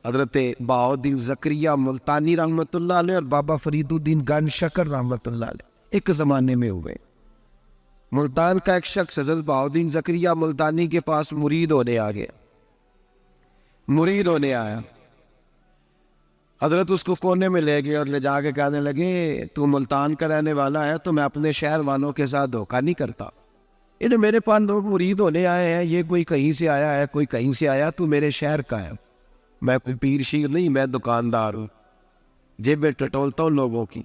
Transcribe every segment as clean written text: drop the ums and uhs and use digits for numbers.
حضرت بہاؤالدین زکریا ملتانی رحمۃ اللہ علیہ اور بابا فرید الدین گنج شکر رحمۃ اللہ علیہ ایک زمانے میں ہوئے۔ ملتان کا ایک شخص حضرت بہاؤالدین زکریا ملتانی کے پاس مرید ہونے آ گیا، مرید ہونے آیا۔ حضرت اس کو کونے میں لے گئے اور لے جا کے کہنے لگے تو ملتان کا رہنے والا ہے تو میں اپنے شہر والوں کے ساتھ دھوکہ نہیں کرتا، یہ جو میرے پاس لوگ مرید ہونے آئے ہیں یہ کوئی کہیں سے آیا ہے کوئی کہیں سے آیا، تو میرے شہر کا ہے، میں کوئی پیر شیر نہیں، میں دکاندار ہوں، جیبیں ٹٹولتا ہوں لوگوں کی،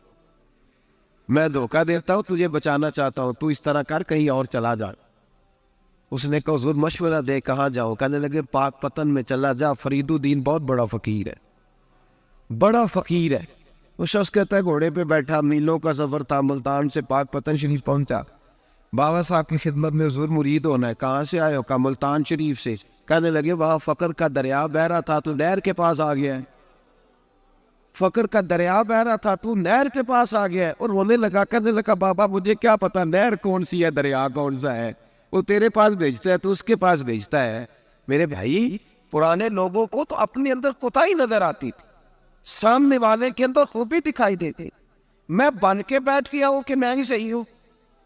میں دھوکہ دیتا ہوں، تجھے بچانا چاہتا ہوں، تو اس طرح کر کہیں اور چلا جا۔ اس نے کہا حضور مشورہ دے کہاں جاؤں؟ کہنے لگے پاک پتن میں چلا جا، فرید الدین بہت بڑا فقیر ہے، بڑا فقیر ہے۔ وہ شخص کہتا ہے گھوڑے پہ بیٹھا، میلوں کا سفر تھا، ملتان سے پاک پتن شریف پہنچا، بابا صاحب کی خدمت میں حضور مرید ہونا ہے، کہاں سے آئے ہو؟ کہا ملتان شریف سے۔ کہنے لگے وہاں فقر کا دریا بہ رہا تھا تو نہر کے پاس آ گیا ہے، فقر کا دریا بہ رہا تھا تو نہر کے پاس آ گیا ہے۔ اور رونے لگا، کہنے لگا بابا مجھے کیا پتا نہر کون سی ہے دریا کون سا ہے، وہ تیرے پاس بھیجتا ہے تو اس کے پاس بھیجتا ہے۔ میرے بھائی پرانے لوگوں کو تو اپنے اندر کوتاہی نظر آتی تھی، سامنے والے کے اندر خوبی دکھائی دیتی۔ میں بن کے بیٹھ گیا ہوں کہ میں ہی صحیح ہوں،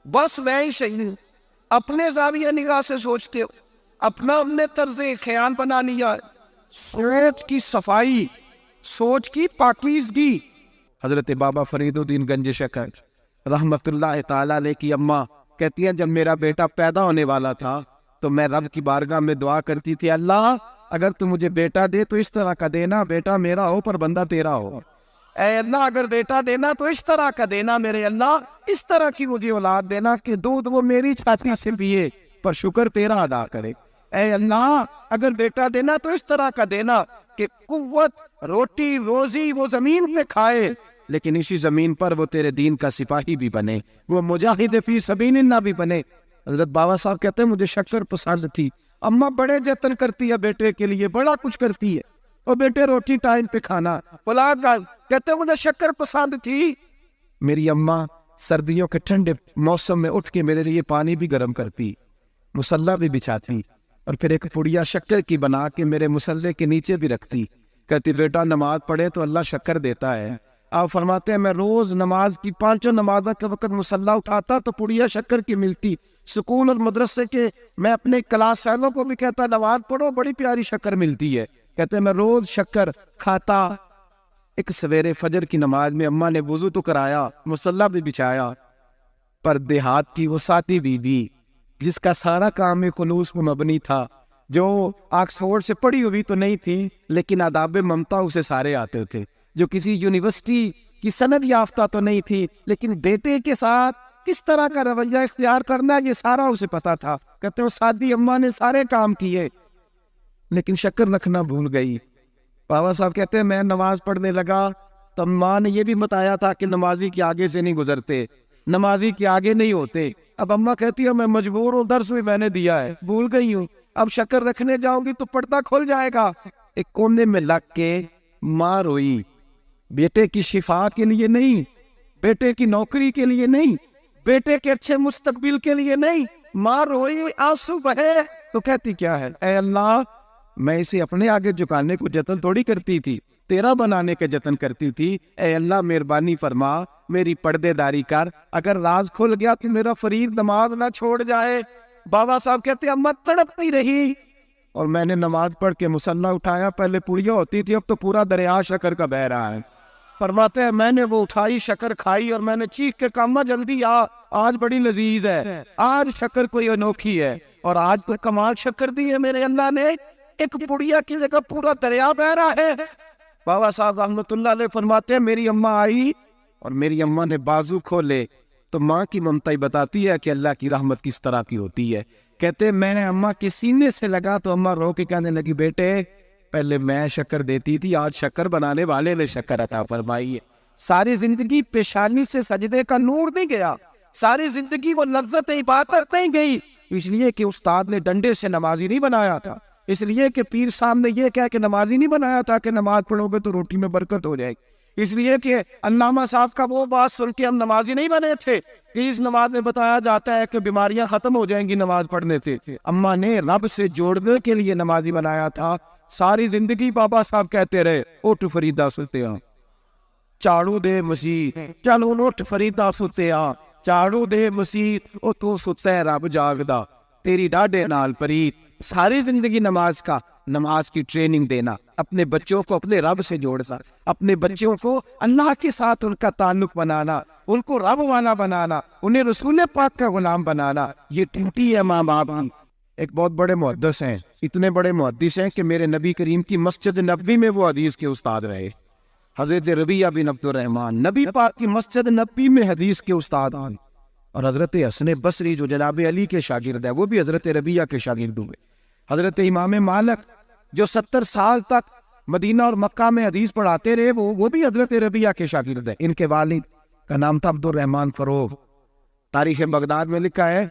بس میں ہی صحیح ہوں، اپنے زاویہ نگاہ سے سوچتے ہو، اپنا ہم نے طرز خیال بنا لیا۔ سوچ کی صفائی، سوچ کی پاکیزگی۔ حضرت بابا فرید الدین گنج شکر رحمت اللہ تعالی علیہ کی اماں کہتی ہیں جب میرا بیٹا پیدا ہونے والا تھا تو میں رب کی بارگاہ میں دعا کرتی تھی، اللہ اگر تو مجھے بیٹا دے تو اس طرح کا دینا، بیٹا میرا ہو پر بندہ تیرا ہو، اے اللہ اگر بیٹا دینا تو اس طرح کا دینا، میرے اللہ اس طرح کی مجھے اولاد دینا کہ دودھ وہ میری چھاتی سے پیے پر شکر تیرا ادا کرے، اے اللہ اگر بیٹا دینا تو اس طرح کا دینا کہ قوت روٹی روزی وہ زمین پہ کھائے لیکن اسی زمین پر وہ تیرے دین کا سپاہی بھی بنے، وہ مجاہد فی سبیل اللہ بھی بنے۔ حضرت بابا صاحب کہتے ہیں مجھے شکر پسند تھی، اماں بڑے جتن کرتی ہے بیٹے کے لیے، بڑا کچھ کرتی ہے، اور بیٹے روٹی ٹائم پہ کھانا، اولاد کا کہتے ہیں مجھے شکر پسند تھی۔ میری اماں سردیوں کے ٹھنڈے موسم میں اٹھ کے میرے لیے پانی بھی گرم کرتی، مصلی بھی بچھاتی، اور پھر ایک پڑیا شکر کی بنا کے میرے مصلی کے نیچے بھی رکھتی، کہتی بیٹا نماز پڑھے تو اللہ شکر دیتا ہے۔ آپ فرماتے ہیں میں روز نماز کی پانچوں نمازوں کے وقت مصلی اٹھاتا تو پڑیا شکر کی ملتی۔ سکول اور مدرسے کے میں اپنے کلاس فیلوں کو بھی کہتا نماز پڑھو بڑی پیاری شکر ملتی ہے، کہتے ہیں میں روز شکر کھاتا۔ ایک سویرے فجر کی نماز میں اماں نے وضو تو کرایا، مصلی بھی بچھایا، پر دیہات کی وہ ساتھی بیوی جس کا سارا کام خلوص پر مبنی تھا، جو آکسفورڈ سے پڑھی ہوئی تو نہیں تھی لیکن آداب ممتا اسے سارے آتے تھے، جو کسی یونیورسٹی کی سند یافتہ تو نہیں تھی لیکن بیٹے کے ساتھ کس طرح کا رویہ اختیار کرنا ہے یہ سارا اسے پتا تھا۔ کہتے ہیں سادی اماں نے سارے کام کیے لیکن شکر رکھنا بھول گئی۔ بابا صاحب کہتے ہیں میں نماز پڑھنے لگا تو ماں نے یہ بھی بتایا تھا کہ نمازی کے آگے سے نہیں گزرتے، نمازی کے آگے نہیں ہوتے۔ اب اماں کہتی ہے میں مجبور ہوں، درس بھی میں نے دیا ہے، بھول گئی ہوں، اب شکر رکھنے جاؤں گی تو پردہ کھل جائے گا۔ ایک کونے میں لگ کے ماں روئی، بیٹے کی شفا کے لیے نہیں، بیٹے کی نوکری کے لیے نہیں، بیٹے کے اچھے مستقبل کے لیے نہیں، ماں روئی، آنسو بہے تو کہتی کیا ہے، اے اللہ میں اسے اپنے آگے جھکانے کو جتن تھوڑی کرتی تھی، تیرا بنانے کے جتن کرتی تھی، اے اللہ مہربانی فرما میری پردے داری کر، اگر راز کھل گیا تو میرا فرید نماز نہ چھوڑ جائے۔ بابا صاحب کہتے ہیں اماں تڑپتی رہی اور میں نے نماز پڑھ کے مصلی اٹھایا، پہلے پڑیا ہوتی تھی اب تو پورا دریا شکر کا بہ رہا ہے۔ فرماتے ہیں میں نے وہ اٹھائی شکر کھائی اور میں نے چیخ کے کہا اماں جلدی آ، آج بڑی لذیذ ہے، آج شکر کوئی انوکھی ہے، اور آج تو کمال شکر دی ہے میرے اللہ نے، ایک پڑیا کی جگہ پورا دریا بہ رہا ہے۔ بابا صاحب رحمت اللہ علیہ فرماتے ہیں میری اماں آئی اور میری اماں نے بازو کھولے تو ماں کی ممتا ہی بتاتی ہے کہ اللہ کی رحمت کس طرح کی ہوتی ہے۔ کہتے میں نے اماں کے سینے سے لگا تو اماں رو کے کہنے لگی بیٹے پہلے میں شکر دیتی تھی، آج شکر بنانے والے نے شکر عطا فرمائی ہے۔ ساری زندگی پیشانی سے سجدے کا نور نہیں گیا، ساری زندگی وہ لذت عبادت نہیں گئی، اس لیے کہ استاد نے ڈنڈے سے نمازی نہیں بنایا تھا، اس لیے کہ پیر صاحب نے یہ کہا کہ نمازی نہیں بنایا تھا کہ نماز پڑھو گے تو روٹی میں برکت ہو جائے گی، اس لیے کہ علامہ صاحب کا وہ بات سن کے ہم نمازی نہیں بنے تھے کہ اس نماز میں بتایا جاتا ہے کہ بیماریاں ختم ہو جائیں گی نماز پڑھنے سے۔ اماں نے رب سے جوڑنے کے لیے نمازی بنایا تھا، ساری زندگی بابا صاحب کہتے رہے اٹھ فریدا ستیا چاڑو دے مسیح، چل ہن اٹھ فریدا ستیا چاڑو دے مسیح، او تو ستا ہے رب جاگدا تیری ڈاڈے نال پریت۔ ساری زندگی نماز کی ٹریننگ دینا، اپنے بچوں کو اپنے رب سے جوڑنا، اپنے بچوں کو اللہ کے ساتھ ان کا تعلق بنانا، ان کو رب والا بنانا، انہیں رسول پاک کا غلام بنانا، یہ ڈیوٹی ہے ماں باپ کی۔ ایک بہت بڑے محدث ہیں، اتنے بڑے محدث ہیں کہ میرے نبی کریم کی مسجد نبوی میں وہ حدیث کے استاد رہے، حضرت ربیعہ بن عبد الرحمن، نبی پاک کی مسجد نبوی میں حدیث کے استاد ہیں۔ اور حضرت حسن بصری جو جناب علی کے شاگرد ہے، وہ بھی حضرت ربیعہ کے شاگرد ہوئے۔ حضرت امام مالک جو 70 سال تک مدینہ اور مکہ میں حدیث پڑھاتے رہے، وہ بھی حضرت ربیعہ کے شاگرد ہیں۔ ان کے والد کا نام تھا عبد الرحمن فروغ۔ تاریخ بغداد میں لکھا ہے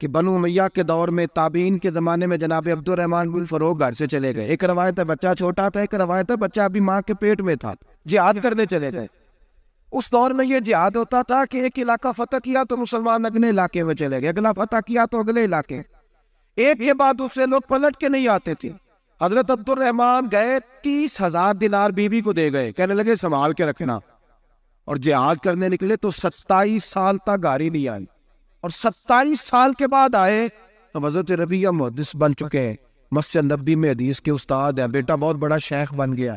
کہ بنو امیہ کے دور میں تابعین کے زمانے میں جناب عبد الرحمن بن فروغ گھر سے چلے گئے۔ ایک روایت ہے بچہ چھوٹا تھا، ایک روایت ہے بچہ ابھی ماں کے پیٹ میں تھا، جہاد کرنے چلے گئے۔ اس دور میں یہ جہاد ہوتا تھا کہ ایک علاقہ فتح کیا تو مسلمان اگلے علاقے میں چلے گئے، اگلا فتح کیا تو اگلے علاقے، ایک کے بعد دوسرے لوگ پلٹ کے نہیں آتے تھے۔ حضرت عبد الرحمن گئے 30,000 دینار بیوی کو دے گئے، کہنے لگے سنبھال کے رکھنا، اور جہاد کرنے نکلے تو 27 سال تک گاڑی نہیں آئی، اور 27 سال کے بعد آئے تو حضرت ربیعہ محدث بن چکے ہیں، مسجد نبوی میں حدیث کے استاد ہیں، بیٹا بہت بڑا شیخ بن گیا۔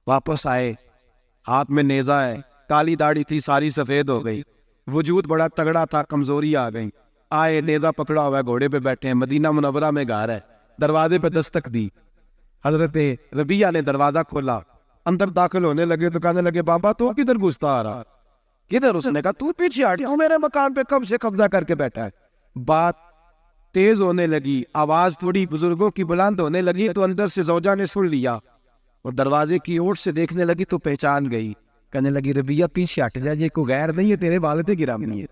واپس آئے، ہاتھ میں نیزہ ہے، کالی داڑھی تھی ساری سفید ہو گئی، وجود بڑا تگڑا تھا، کمزوری آ گئی۔ آئے، نیزہ پکڑا ہوا ہے، گھوڑے پہ بیٹھے ہیں، مدینہ منورہ میں گھر ہے، دروازے پہ دستک دی، حضرت ربیعہ نے دروازہ کھولا، اندر داخل ہونے لگے تو کہنے لگے بابا تو کدھر گھستا آ رہا؟ کدھر؟ اس نے کہا تو پیچھے ہٹ، میرے مکان پہ کب سے قبضہ کر کے بیٹھا ہے۔ بات تیز ہونے لگی، آواز تھوڑی بزرگوں کی بلند ہونے لگی تو اندر سے زوجہ نے سن لیا، اور دروازے کی اوٹ سے دیکھنے لگی تو پہچان گئی، کہنے لگی ربیعہ پیچھے ہٹ جا، یہ کوئی غیر نہیں ہے، تیرے والد گرامی ہے،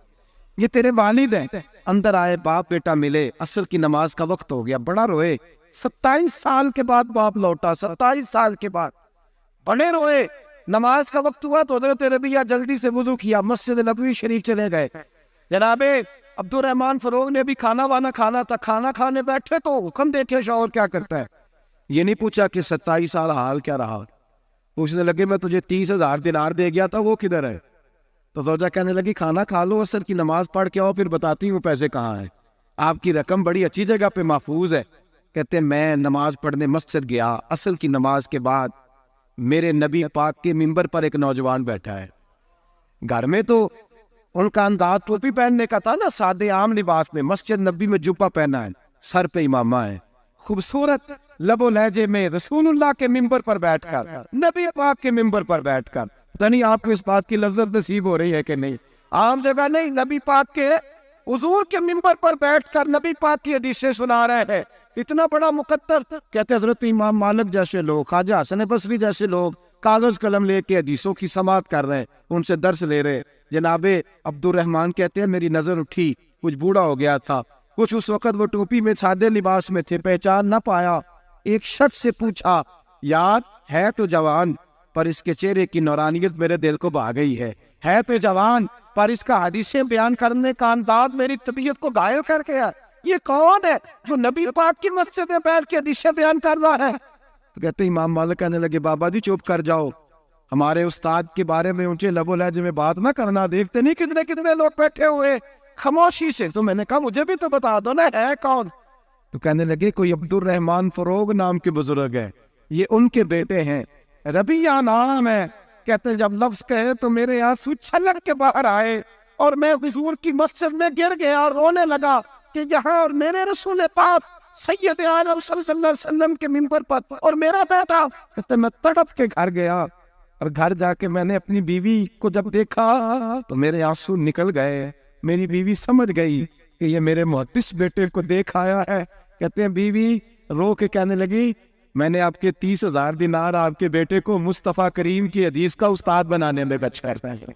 یہ تیرے والد ہیں۔ اندر آئے، باپ بیٹا ملے، عصر کی نماز کا وقت ہو گیا، بڑا روئے۔ 27 سال کے بعد باپ لوٹا، 27 سال کے بعد بڑے روئے۔ نماز کا وقت ہوا تو حضرت ربیعہ جلدی سے وضو کیا، مسجد نبوی شریف چلے گئے۔ جناب عبد الرحمن فروغ نے بھی کھانا وانا کھانا تھا، کھانا کھانے بیٹھے تو حکم دیکھے شوہر کیا کرتا ہے، یہ نہیں پوچھا کہ 27 سال حال کیا رہا، پوچھنے لگے میں تجھے 30,000 دینار دے گیا تھا، وہ کدھر ہے؟ تو زوجہ کہنے لگی کھانا کھا لو، عصر کی نماز پڑھ کے آؤ، پھر بتاتی ہوں پیسے کہاں ہیں، آپ کی رقم بڑی اچھی جگہ پہ محفوظ ہے۔ کہتے ہیں میں نماز پڑھنے مسجد گیا، عصر کی نماز کے بعد میرے نبی پاک کے منبر پر ایک نوجوان بیٹھا ہے، گھر میں تو ان کا انداز ٹوپی پہننے کا تھا نا، سادے عام لباس میں، مسجد نبی میں جبہ پہنا ہے، سر پہ امامہ ہے، خوبصورت لب و لہجے میں رسول اللہ کے منبر پر بیٹھ کر، نبی پاک کے منبر پر بیٹھ کر، پتہ نہیں آپ کو اس بات کی لذت نصیب ہو رہی ہے کہ نہیں، عام جگہ نہیں، نبی پاک کے حضور کے منبر پر بیٹھ کر نبی پاک کی حدیثیں سنا رہے ہیں، اتنا بڑا مقدر۔ کہتے حضرت امام مالک جیسے لوگ، خواجہ حسن بصری جیسے لوگ کاغذ قلم لے کے حدیثوں کی سماعت کر رہے ہیں، ان سے درس لے رہے۔ جناب عبد الرحمن کہتے ہیں میری نظر اٹھی، کچھ بوڑھا ہو گیا تھا، کچھ اس وقت وہ ٹوپی میں سادے لباس میں تھے، پہچان نہ پایا۔ ایک شخص سے پوچھا یار ہے تو جوان پر اس کے چہرے کی نورانیت میرے دل کو بھا گئی ہے تو جوان پر اس کا حدیثیں بیان کرنے کا انداز میری طبیعت کو گھائل کر گیا، یہ کون ہے جو نبی پاک کی مسجد میں بیٹھ کے حدیثیں بیان کر رہا ہے؟ تو کہتے امام مالک کہنے لگے بابا جی چپ کر جاؤ، ہمارے استاد کے بارے میں اونچے لب و لہجے میں بات نہ کرنا، دیکھتے نہیں کتنے کتنے لوگ بیٹھے ہوئے خاموشی سے۔ تو میں نے کہا مجھے بھی تو بتا دو نا ہے کون؟ تو کہنے لگے کوئی عبد الرحمن فروغ نام کے بزرگ ہے، یہ ان کے بیٹے ہیں، ربیعہ نام ہے۔ کہتے جب لفظ کہے تو میرے آنسو چھلک کے باہر آئے اور میں حضور کی مسجد میں گر گیا اور رونے لگا کہ یہاں اور میرے رسول پاک سید عالم صلی اللہ علیہ وسلم کے منبر پر اور میرا بیٹا۔ کہتے میں تڑپ کے گھر گیا اور گھر جا کے میں نے اپنی بیوی کو جب دیکھا تو میرے آنسو نکل گئے، میری بیوی سمجھ گئی کہ یہ میرے محدث بیٹے کو دیکھ آیا ہے۔ کہتے ہیں بیوی رو کے کہنے لگی میں نے آپ کے 30,000 دینار آپ کے بیٹے کو مصطفیٰ کریم کی حدیث کا استاد بنانے میں خرچ کرتا ہے،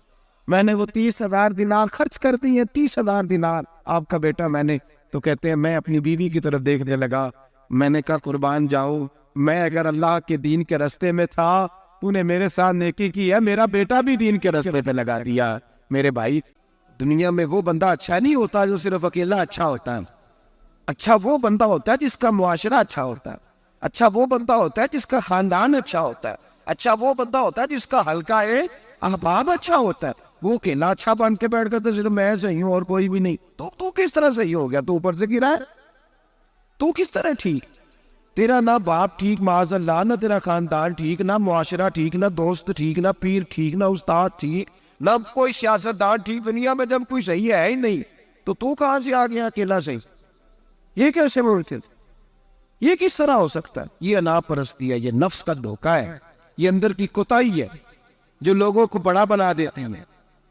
میں نے وہ 30,000 دینار خرچ کر دی ہیں، 30,000 دینار آپ کا بیٹا میں نے۔ تو کہتے ہیں میں اپنی بیوی کی طرف دیکھنے لگا، میں نے کہا قربان جاؤں، میں اگر اللہ کے دین کے راستے میں تھا تو نے میرے ساتھ نیکی کی ہے، میرا بیٹا بھی دین کے راستے پہ لگا دیا۔ میرے بھائی دنیا میں وہ بندہ اچھا نہیں ہوتا جو صرف اکیلا اچھا ہوتا ہے، اچھا وہ بندہ ہوتا ہے جس کا معاشرہ اچھا ہوتا ہے۔ اچھا وہ بندہ ہوتا ہے جس کا خاندان اچھا ہوتا ہے، اچھا وہ بندہ ہوتا ہے جس کا حلقہ احباب اچھا ہوتا ہے. وہ اکیلا اچھا بن کے بیٹھ کر صرف میں صحیح ہوں اور کوئی بھی نہیں، تو کس طرح صحیح ہو گیا؟ تو اوپر سے گرا ہے، تو کس طرح ٹھیک؟ تیرا نہ باپ ٹھیک معاذ اللہ، نہ تیرا خاندان ٹھیک، نہ معاشرہ ٹھیک، نہ دوست ٹھیک، نہ پیر ٹھیک، نہ استاد ٹھیک، نہ کوئی سیاستدان ٹھیک. دنیا میں جب کوئی صحیح ہے ہی نہیں تو کہاں سے آ گیا اکیلا صحیح؟ یہ کیسے ممکن؟ یہ کس طرح ہو سکتا ہے؟ یہ انا پرستی ہے، یہ نفس کا دھوکہ ہے، یہ اندر کی کوتاہی ہے جو لوگوں کو بڑا بنا دیتے ہیں،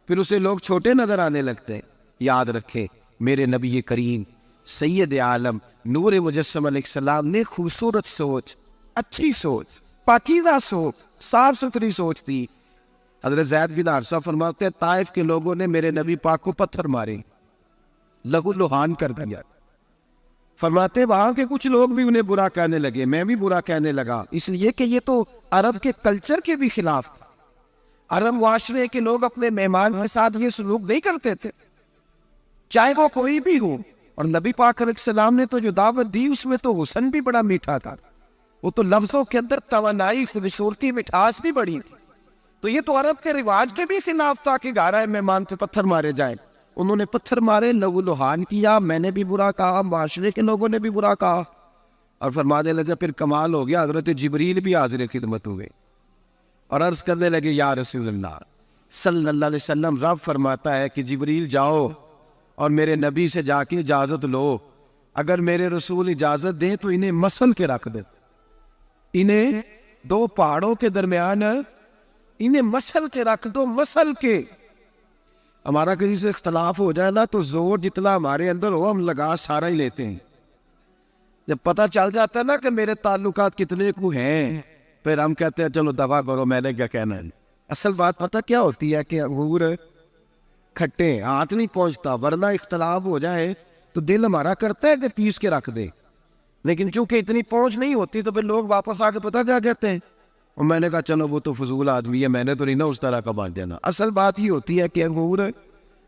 پھر اسے لوگ چھوٹے نظر آنے لگتے ہیں. یاد رکھے میرے نبی کریم سید عالم نور مجسم علیہ السلام نے خوبصورت سوچ، اچھی سوچ، پاکیزہ سوچ، صاف ستھری سوچ تھی. حضرت زید بن حارثہ فرماتے ہیں طائف کے لوگوں نے میرے نبی پاک کو پتھر مارے، لہو لہان کر دیا. فرماتے وہاں کے کچھ لوگ بھی انہیں برا کہنے لگے، میں بھی برا کہنے لگا، اس لیے کہ یہ تو عرب کے کلچر کے بھی خلاف تھا. عرب معاشرے کے لوگ اپنے مہمان کے ساتھ یہ سلوک نہیں کرتے تھے، چاہے وہ کوئی بھی ہو. اور نبی پاک علیہ السلام نے تو جو دعوت دی اس میں تو حسن بھی بڑا میٹھا تھا، وہ تو لفظوں کے اندر توانائی، خوبصورتی، مٹھاس بھی بڑی تھی. تو یہ تو عرب کے رواج کے بھی خلاف تھا کہ گھر آئے مہمان پہ پتھر مارے جائیں. انہوں نے پتھر مارے، لہو لہان کیا، میں نے بھی برا کہا، معاشرے کے لوگوں نے بھی برا کہا. اور فرمانے لگے پھر کمال ہو گیا، حضرت جبریل بھی حاضر خدمت ہو گئے اور عرض کرنے لگے یا رسول اللہ صلی اللہ علیہ وسلم، رب فرماتا ہے کہ جبریل جاؤ اور میرے نبی سے جا کے اجازت لو، اگر میرے رسول اجازت دیں تو انہیں مسل کے رکھ دیں، انہیں دو پہاڑوں کے درمیان انہیں مسل کے رکھ دو، مسل کے. ہمارا کسی سے اختلاف ہو جائے نا تو زور جتنا ہمارے اندر ہو ہم لگا سارا ہی لیتے ہیں. جب پتہ چل جاتا ہے نا کہ میرے تعلقات کتنے کو ہیں، پھر ہم کہتے ہیں چلو دفع کرو، میں نے کیا کہنا ہے. اصل بات پتہ کیا ہوتی ہے کہ انگور کھٹے ہاتھ نہیں پہنچتا، ورنہ اختلاف ہو جائے تو دل ہمارا کرتا ہے کہ پیس کے رکھ دے، لیکن چونکہ اتنی پہنچ نہیں ہوتی تو پھر لوگ واپس آ کے پتہ کیا کہتے ہیں، اور میں نے کہا چلو وہ تو فضول آدمی ہے، میں نے تو نہیں نا اس طرح کا بانٹ دینا. اصل بات یہ ہوتی ہے کہ انگور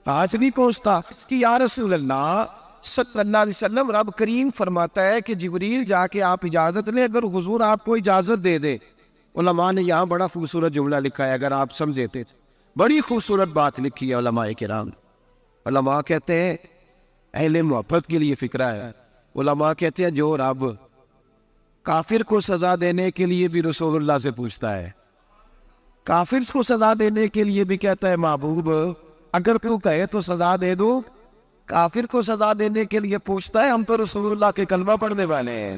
ہاتھ نہیں پہنچتا. اس کی یا رسول اللہ صلی اللہ علیہ وسلم، رب کریم فرماتا ہے کہ جبریل جا کے آپ اجازت لیں، اگر حضور آپ کو اجازت دے دے. علماء نے یہاں بڑا خوبصورت جملہ لکھا ہے، اگر آپ سمجھے تھے، بڑی خوبصورت بات لکھی ہے علماء کرام. علماء کہتے ہیں اہل محبت کے لیے فکرہ ہے. علماء کہتے ہیں جو رب کافر کو سزا دینے کے لیے بھی رسول اللہ سے پوچھتا ہے، کافر کو سزا دینے کے لیے بھی کہتا ہے محبوب اگر تو کہے تو سزا دے دو، کافر کو سزا دینے کے لیے پوچھتا ہے. ہم تو رسول اللہ کے کلمہ پڑھنے والے ہیں.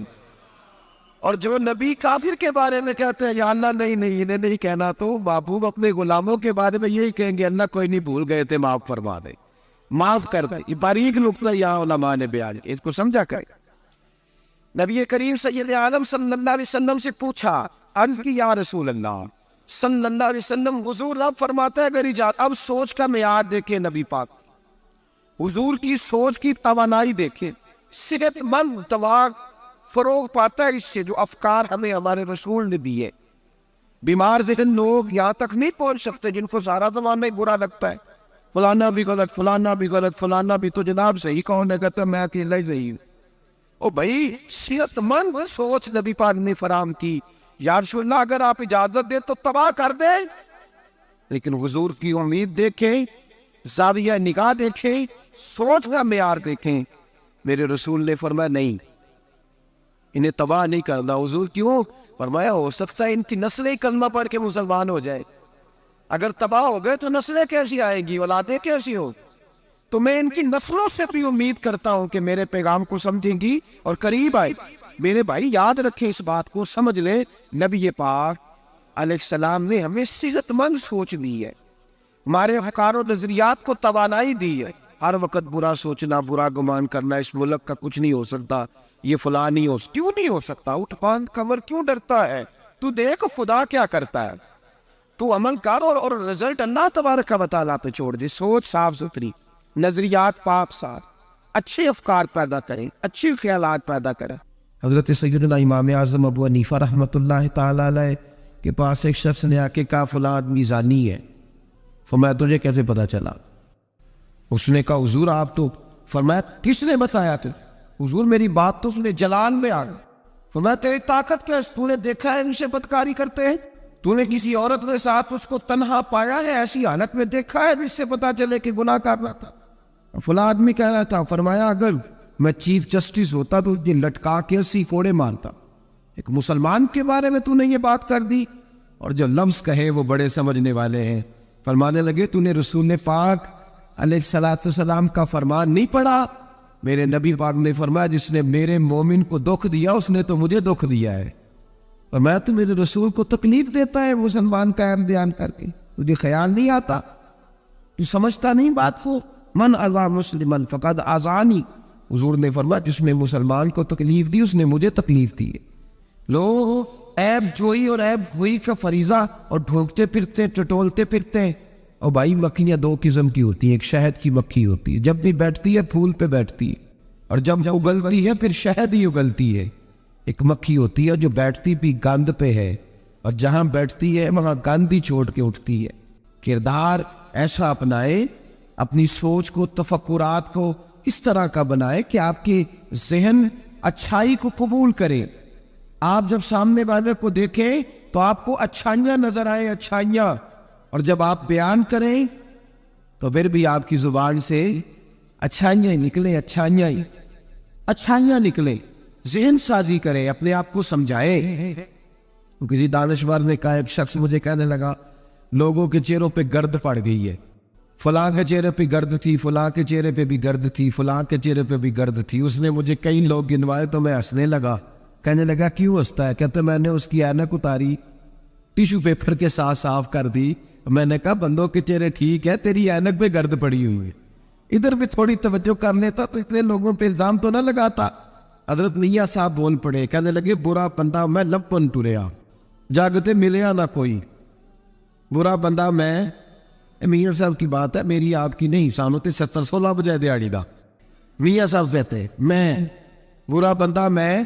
اور جو نبی کافر کے بارے میں کہتے ہیں یا اللہ نہیں انہیں نہیں کہنا، تو محبوب اپنے غلاموں کے بارے میں یہی کہیں گے اللہ کوئی نہیں، بھول گئے تھے، معاف فرما دے، معاف کر دے. یہ باریک نقطہ یہاں علماء نے بیان کیا، اس کو سمجھا کر. نبی کریم سید عالم صلی اللہ علیہ وسلم سے پوچھا، عرض کی یا رسول اللہ صلی اللہ علیہ وسلم، حضور رب فرماتا ہے اگر اجازت. اب سوچ کا معیار دیکھیں نبی پاک، حضور کی سوچ کی توانائی دیکھیں. صحت مند دماغ فروغ پاتا ہے اس سے، جو افکار ہمیں ہمارے رسول نے دیے. بیمار ذہن لوگ یہاں تک نہیں پہنچ سکتے جن کو سارا زمانہ ہی برا لگتا ہے، فلانا بھی غلط، فلانا بھی غلط، فلانا بھی. تو جناب صحیح کون ہے؟ کہتا میں اکیلا ہی صحیح ہوں. او بھائی صحت مند سوچ نبی پاک نے فراہم کی. یا رسول اللہ اگر آپ اجازت دیں تو تباہ کر دیں، لیکن حضور کی امید دیکھیں، زاویہ نگاہ دیکھیں، سوچ کا معیار دیکھیں. میرے رسول نے فرمایا نہیں، انہیں تباہ نہیں کرنا. حضور کیوں؟ فرمایا ہو سکتا ہے ان کی نسلیں کلمہ پڑھ کے مسلمان ہو جائے. اگر تباہ ہو گئے تو نسلیں کیسی آئیں گی، اولادیں کیسی ہو؟ تو میں ان کی نسلوں سے بھی امید کرتا ہوں کہ میرے پیغام کو سمجھیں گی اور قریب آئے. میرے بھائی یاد رکھیں اس بات کو، سمجھ لیں نبی پاک علیہ السلام نے ہمیں صحت مند سوچ دی ہے، ہمارے افکار و نظریات کو توانائی دی ہے. ہر وقت برا سوچنا، برا گمان کرنا اس ملک کا کچھ نہیں ہو سکتا، یہ فلاں نہیں ہو، کیوں نہیں ہو سکتا؟ اٹھ باندھ کمر کیوں ڈرتا ہے؟ تو دیکھ خدا کیا کرتا ہے، تو عمل کر اور رزلٹ اللہ تبارک و تعالیٰ پہ چھوڑ دے. سوچ صاف ستھری، نظریات پاک صاف، اچھے افکار پیدا کریں، اچھے خیالات پیدا کریں. حضرت سیدنا امام اعظم ابو حنیفہ رحمۃ اللہ تعالیٰ علیہ کے پاس ایک شخص نے آ کے کہا فلاں آدمی زانی ہے. فرمایا تجھے کیسے پتا چلا؟ اس نے کہا حضور آپ تو. فرمایا کس نے بتایا تھے؟ حضور میری بات تو سنے، جلال میں آ گئے. فرمایا تیری طاقت کیا ہے؟ تو نے دیکھا ہے اسے بدکاری کرتے ہیں؟ تو نے کسی عورت کے ساتھ اس کو تنہا پایا ہے ایسی حالت میں دیکھا ہے جس سے پتا چلے کہ گناہ کر رہا تھا؟ فلاں آدمی کہہ رہا تھا، فرمایا اگر میں چیف جسٹس ہوتا تو یہ لٹکا کے 80 کوڑے مارتا۔ ایک مسلمان کے بارے میں تو نے یہ بات کر دی، اور جو لفظ کہے وہ بڑے سمجھنے والے ہیں۔ فرمانے لگے تو نے رسول پاک علیہ الصلوۃ والسلام کا فرمان نہیں پڑھا؟ میرے نبی پاک نے فرمایا جس نے میرے مومن کو دکھ دیا اس نے تو مجھے دکھ دیا ہے۔ فرمایا تو میرے رسول کو تکلیف دیتا ہے مسلمان کا عیب بیان کر کے، تجھے خیال نہیں آتا؟ تو سمجھتا نہیں بات کو؟ من اذا مسلما فقد اذانی، حضور نے فرمایا جس نے مسلمان کو تکلیف دی اس نے مجھے تکلیف دی ہے۔ لوگ عیب جوئی اور عیب گوئی کا فریضہ اور ڈھونکتے پھرتے ٹٹولتے پھرتے ہیں۔ اور بھائی مکھیاں دو قسم کی ہوتی ہیں، ایک شہد کی مکھی ہوتی ہے، جب بھی بیٹھتی ہے پھول پہ بیٹھتی ہے، اور جب اگلتی ہے پھر شہد ہی اگلتی ہے۔ ایک مکھی ہوتی ہے جو بیٹھتی بھی گند پہ ہے، اور جہاں بیٹھتی ہے وہاں گند ہی چھوڑ کے اٹھتی ہے۔ کردار ایسا اپنائے، اپنی سوچ کو تفکرات کو اس طرح کا بنائے کہ آپ کے ذہن اچھائی کو قبول کرے۔ آپ جب سامنے والے کو دیکھیں تو آپ کو اچھائیاں نظر آئیں، اچھائیاں، اور جب آپ بیان کریں تو پھر بھی آپ کی زبان سے اچھائیاں ہی نکلیں، اچھائیاں نکلیں۔ ذہن سازی کریں، اپنے آپ کو سمجھائیں۔ تو کسی دانشور نے کہا، ایک شخص مجھے کہنے لگا لوگوں کے چہروں پہ گرد پڑ گئی ہے، فلاں کے چہرے پہ گرد تھی، فلاں کے چہرے پہ بھی گرد تھی، فلاں کے چہرے پہ بھی گرد تھی۔ اس نے مجھے کئی لوگ گنوائے تو میں ہنسنے لگا۔ کہنے لگا کیوں ہنستا ہے؟ کہتے میں نے اس کی اینک اتاری، ٹیشو پیپر کے ساتھ صاف کر دی۔ میں نے کہا بندوں کے چہرے ٹھیک ہے، تیری اینک پہ گرد پڑی ہوئی ہے، ادھر بھی تھوڑی توجہ کر لیتا تو اتنے لوگوں پہ الزام تو نہ لگاتا۔ حضرت میاں صاحب بول پڑے، کہنے لگے برا بندہ میں لپن ٹریا، جاگتے ملیا نہ کوئی۔ برا بندہ میں، میاں صاحب کی بات ہے، میری آپ کی نہیں، سانو تے 70-16 بجے دیہڑی دا۔ میاں صاحب کہتے میں برا بندہ میں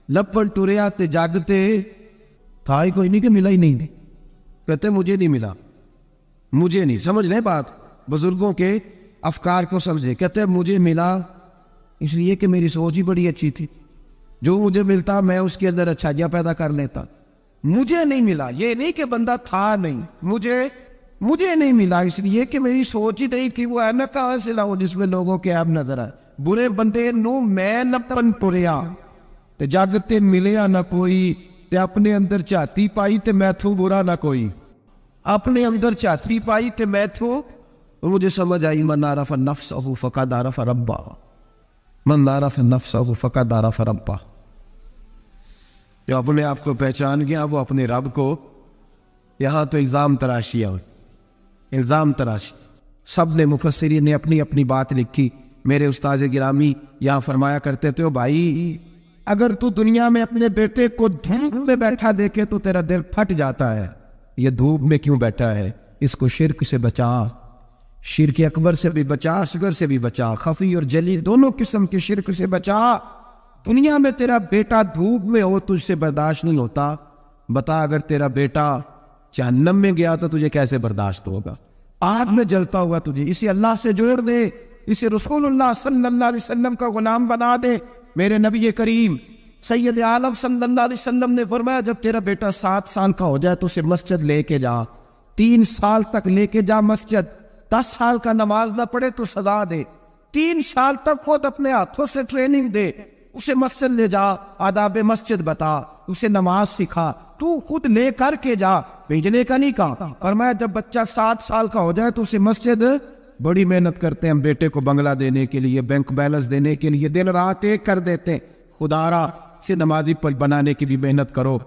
لپن ٹریا تے جاگتے تھا ہی کوئی نہیں کہ ملا ہی نہیں۔ کہتے مجھے نہیں ملا، مجھے نہیں، سمجھ لیں بات، بزرگوں کے افکار کو سمجھے۔ کہتے مجھے ملا اس لیے کہ میری سوچ ہی بڑی اچھی تھی، جو مجھے ملتا میں اس کے اندر اچھائیاں پیدا کر لیتا۔ مجھے نہیں ملا، یہ نہیں کہ بندہ تھا نہیں، مجھے نہیں ملا اس لیے کہ میری سوچ ہی نہیں تھی۔ وہ اینک کہاں سے لاؤں جس میں لوگوں کے عیب نظر آئے؟ برے بندے نو میں لپن ٹریا تے جاگتے ملیا نہ کوئی، تے اپنے اندر چاہتی پائی تے میں تھوں برا نہ کوئی، اپنے اندر چاہتی پائی تے میں تھوں۔ مجھے سمجھ آئی من عرف نفسہ فقد عرف ربہ، من عرف نفسہ فقد عرف ربہ۔ جو اپنے آپ کو پہچان گیا وہ اپنے رب کو۔ یہاں تو الزام تراشی ہے، الزام تراشی۔ سب نے مفسرین نے اپنی اپنی بات لکھی۔ میرے استاد گرامی یہاں فرمایا کرتے تھے، بھائی اگر تو دنیا میں اپنے بیٹے کو دھوپ میں بیٹھا دیکھے تو تیرا دل پھٹ جاتا ہے، یہ دھوپ میں کیوں بیٹھا ہے؟ اس کو شرک سے بچا، شرک اکبر سے بھی بچا، اصغر سے بھی بچا، خفی اور جلی دونوں قسم کے شرک سے بچا۔ دنیا میں تیرا بیٹا دھوپ میں ہو تجھ سے برداشت نہیں ہوتا، بتا اگر تیرا بیٹا جہنم میں گیا تو تجھے کیسے برداشت ہوگا؟ آگ میں جلتا ہوا تجھے، اسے اللہ سے جوڑ دے، اسے رسول اللہ صلی اللہ علیہ وسلم کا غلام بنا دے۔ میرے نبی کریم سید عالم صلی اللہ علیہ وسلم نے فرمایا جب تیرا بیٹا 7 سال کا ہو جائے تو اسے مسجد لے کے جا، 3 سال تک لے کے جا مسجد، 10 سال کا نماز نہ پڑھے تو سزا دے، 3 سال تک خود اپنے ہاتھوں سے ٹریننگ دے، اسے مسجد لے جا، آداب مسجد بتا، اسے نماز سکھا، تو خود لے کر کے جا، بھیجنے کا نہیں کہا۔ اور میں جب بچہ 7 سال کا ہو جائے تو اسے مسجد، بڑی محنت کرتے ہیں ہم بیٹے کو بنگلہ دینے کے لیے، بینک بیلنس دینے کے لیے، دن رات ایک کر دیتے ہیں، خدا را سے نمازی پر بنانے کی بھی محنت کرو۔